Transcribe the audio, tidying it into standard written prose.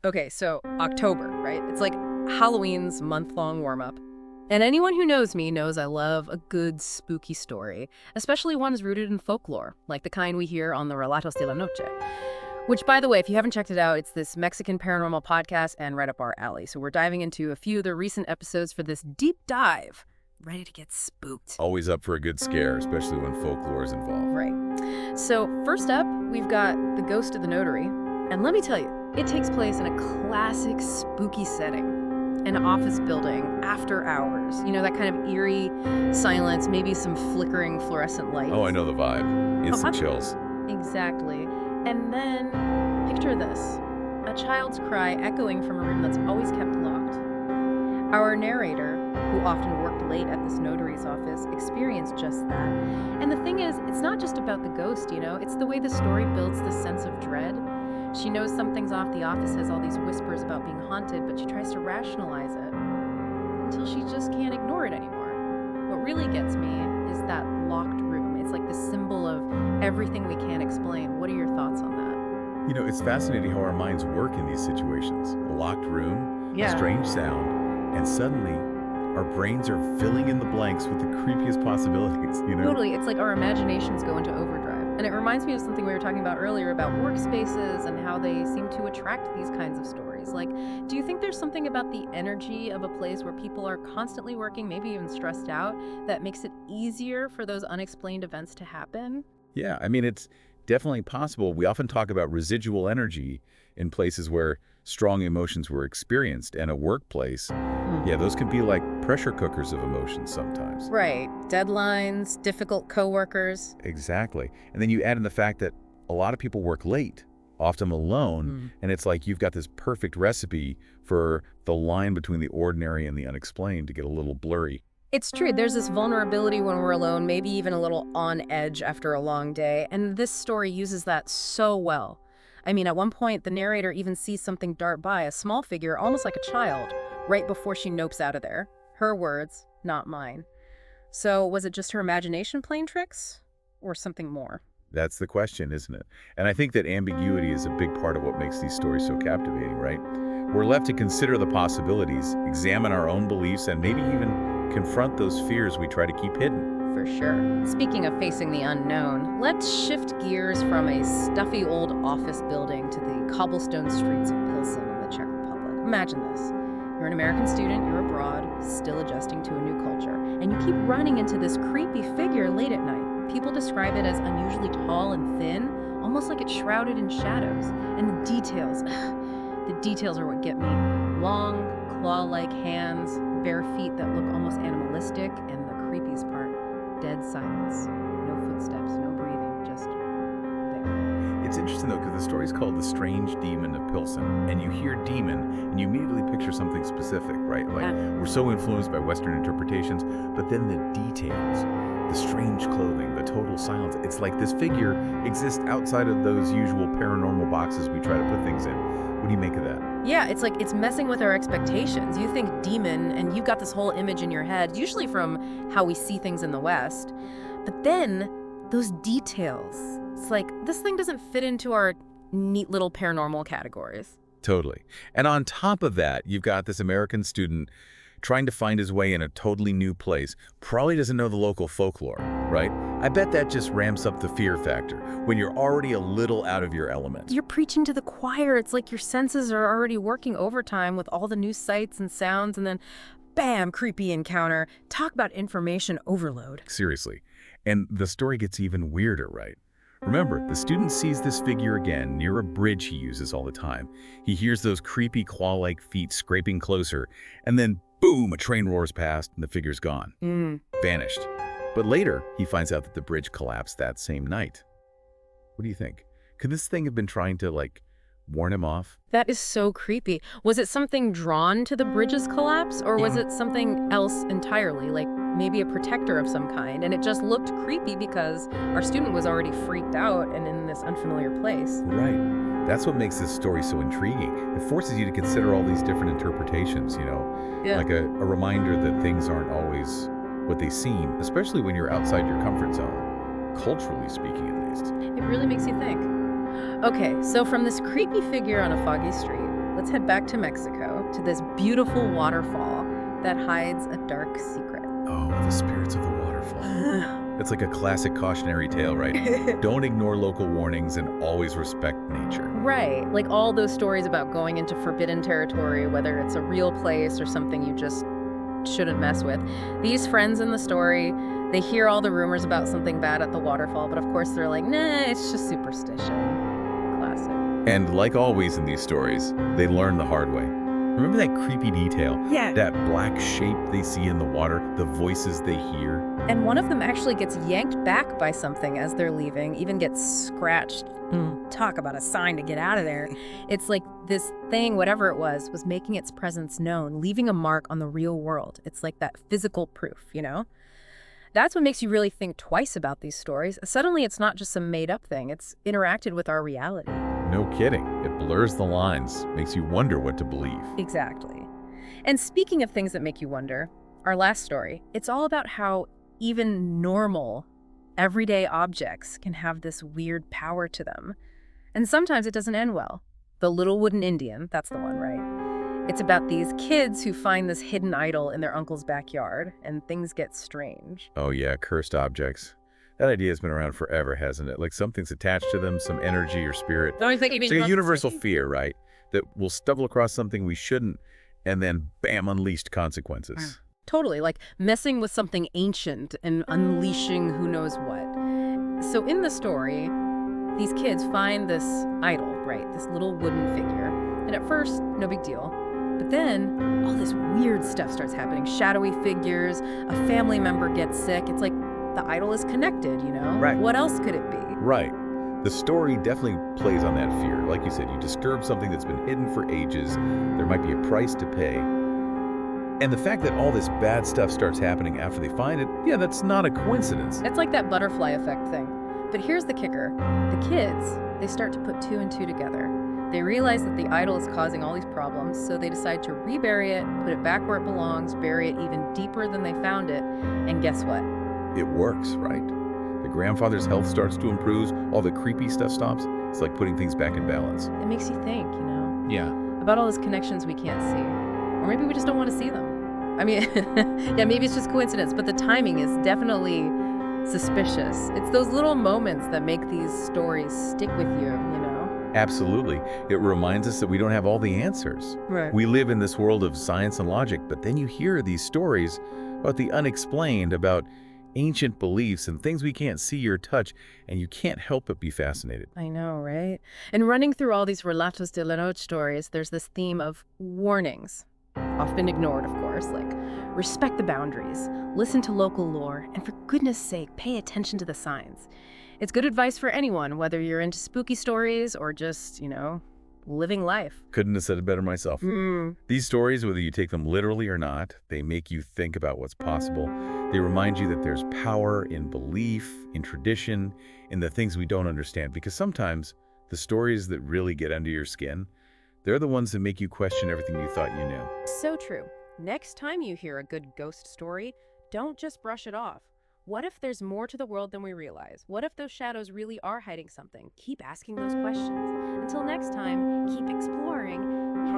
Okay, so October, right? It's like Halloween's month-long warm-up. And anyone who knows me knows I love a good spooky story, especially ones rooted in folklore, like the kind we hear on the Relatos de la Noche. Which, by the way, if you haven't checked it out, it's this Mexican paranormal podcast and right up our alley. So we're diving into a few of the recent episodes for this deep dive. Ready to get spooked. Always up for a good scare, especially when folklore is involved. Right. So first up, we've got The Ghost of the Notary. And let me tell you, it takes place in a classic spooky setting. An office building, after hours. You know, that kind of eerie silence, maybe some flickering fluorescent lights. Oh, I know the vibe. Instant chills. Exactly. And then, picture this. A child's cry echoing from a room that's always kept locked. Our narrator, who often worked late at this notary's office, experienced just that. And the thing is, it's not just about the ghost, you know? It's the way the story builds this sense of dread. She knows something's off. The office has all these whispers about being haunted, but she tries to rationalize it until she just can't ignore it anymore. What really gets me is that locked room. It's like the symbol of everything we can't explain. What are your thoughts on that? You know, it's fascinating how our minds work in these situations. A locked room, a strange sound, and suddenly our brains are filling in the blanks with the creepiest possibilities, you know? Totally. It's like our imaginations go into overdrive. And it reminds me of something we were talking about earlier about workspaces and how they seem to attract these kinds of stories. Like, do you think there's something about the energy of a place where people are constantly working, maybe even stressed out, that makes it easier for those unexplained events to happen? Yeah, I mean, it's definitely possible. We often talk about residual energy in places where strong emotions were experienced, and a workplace, yeah, those can be like pressure cookers of emotions sometimes. Right. Deadlines, difficult coworkers. Exactly. And then you add in the fact that a lot of people work late, often alone, and it's like you've got this perfect recipe for the line between the ordinary and the unexplained to get a little blurry. It's true. There's this vulnerability when we're alone, maybe even a little on edge after a long day, and this story uses that so well. I mean, at one point, the narrator even sees something dart by, a small figure, almost like a child, right before she nopes out of there. Her words, not mine. So was it just her imagination playing tricks, or something more? That's the question, isn't it? And I think that ambiguity is a big part of what makes these stories so captivating, right? We're left to consider the possibilities, examine our own beliefs, and maybe even confront those fears we try to keep hidden. For sure. Speaking of facing the unknown, let's shift gears from a stuffy old office building to the cobblestone streets of Pilsen in the Czech Republic. Imagine this. You're an American student, you're abroad, still adjusting to a new culture, and you keep running into this creepy figure late at night. People describe it as unusually tall and thin, almost like it's shrouded in shadows. And the details are what get me. Long, claw-like hands, bare feet that look almost animalistic, and the creepiest part, dead silence. No footsteps, no breathing, just there. It's interesting, though, because the story's called The Strange Demon of Pilsen, and you hear demon, and you immediately picture something specific, right? Like, we're so influenced by Western interpretations, but then the details, the strange clothing, the total silence, it's like this figure exists outside of those usual paranormal boxes we try to put things in. What do you make of that? Yeah, it's like it's messing with our expectations. You think demon, and you've got this whole image in your head, usually from how we see things in the West. But then, those details, it's like, this thing doesn't fit into our neat little paranormal categories. Totally. And on top of that, you've got this American student trying to find his way in a totally new place, probably doesn't know the local folklore, right? I bet that just ramps up the fear factor when you're already a little out of your element. You're preaching to the choir. It's like your senses are already working overtime with all the new sights and sounds, and then bam, creepy encounter. Talk about information overload. Seriously. And the story gets even weirder, right? Remember, the student sees this figure again near a bridge he uses all the time. He hears those creepy claw-like feet scraping closer, and then boom, a train roars past and the figure's gone. Vanished. But later, he finds out that the bridge collapsed that same night. What do you think? Could this thing have been trying to, like, warn him off? That is so creepy. Was it something drawn to the bridge's collapse, or was it something else entirely, like maybe a protector of some kind? And it just looked creepy because our student was already freaked out and in this unfamiliar place. Right. That's what makes this story so intriguing. It forces you to consider all these different interpretations, you know, like a reminder that things aren't always what they seem, especially when you're outside your comfort zone, culturally speaking at least. It really makes you think. Okay, so from this creepy figure on a foggy street, let's head back to Mexico, to this beautiful waterfall that hides a dark secret. Oh, the spirits of the waterfall. It's like a classic cautionary tale, right? Don't ignore local warnings and always respect nature. Right, like all those stories about going into forbidden territory, whether it's a real place or something you just shouldn't mess with. These friends in the story, they hear all the rumors about something bad at the waterfall, but of course they're like, nah, it's just superstition. Classic. And like always in these stories, they learn the hard way. Remember that creepy detail? Yeah. That black shape they see in the water, the voices they hear? And one of them actually gets yanked back by something as they're leaving, even gets scratched. Talk about a sign to get out of there. It's like this thing, whatever it was making its presence known, leaving a mark on the real world. It's like that physical proof, you know? That's what makes you really think twice about these stories. Suddenly, it's not just some made-up thing. It's interacted with our reality. No kidding. It blurs the lines, makes you wonder what to believe. Exactly. And speaking of things that make you wonder, our last story, it's all about how even normal, everyday objects can have this weird power to them. And sometimes it doesn't end well. The Little Wooden Indian, that's the one, right? It's about these kids who find this hidden idol in their uncle's backyard, and things get strange. Oh yeah, cursed objects. That idea has been around forever, hasn't it? Like something's attached to them, some energy or spirit. It's like a universal fear, right? That we'll stumble across something we shouldn't, and then bam, unleashed consequences. Totally, like messing with something ancient and unleashing who knows what. So in the story, these kids find this idol, right? This little wooden figure. And at first, no big deal. But then all this weird stuff starts happening. Shadowy figures, a family member gets sick. It's like the idol is connected, you know? Right. What else could it be? Right. The story definitely plays on that fear. Like you said, you disturb something that's been hidden for ages. There might be a price to pay. And the fact that all this bad stuff starts happening after they find it, yeah, that's not a coincidence. It's like that butterfly effect thing. But here's the kicker. The kids, they start to put two and two together. They realize that the idol is causing all these problems, so they decide to rebury it, put it back where it belongs, bury it even deeper than they found it. And guess what? It works, right? The grandfather's health starts to improve, all the creepy stuff stops. It's like putting things back in balance. It makes you think, you know? Yeah. About all those connections we can't see. Or maybe we just don't want to see them. I mean, yeah, maybe it's just coincidence, but the timing is definitely suspicious. It's those little moments that make these stories stick with you, you know? Absolutely. It reminds us that we don't have all the answers. Right. We live in this world of science and logic, but then you hear these stories about the unexplained, about ancient beliefs and things we can't see or touch, and you can't help but be fascinated. I know, right? And running through all these relatos de la noche stories, there's this theme of warnings. Often ignored, of course, like respect the boundaries, listen to local lore, and for goodness sake, pay attention to the signs. It's good advice for anyone, whether you're into spooky stories or just, you know, living life. Couldn't have said it better myself. These stories, whether you take them literally or not, they make you think about what's possible. They remind you that there's power in belief, in tradition, in the things we don't understand. Because sometimes the stories that really get under your skin, they're the ones that make you question everything you thought you knew. So true. Next time you hear a good ghost story, don't just brush it off. What if there's more to the world than we realize? What if those shadows really are hiding something? Keep asking those questions. Until next time, keep exploring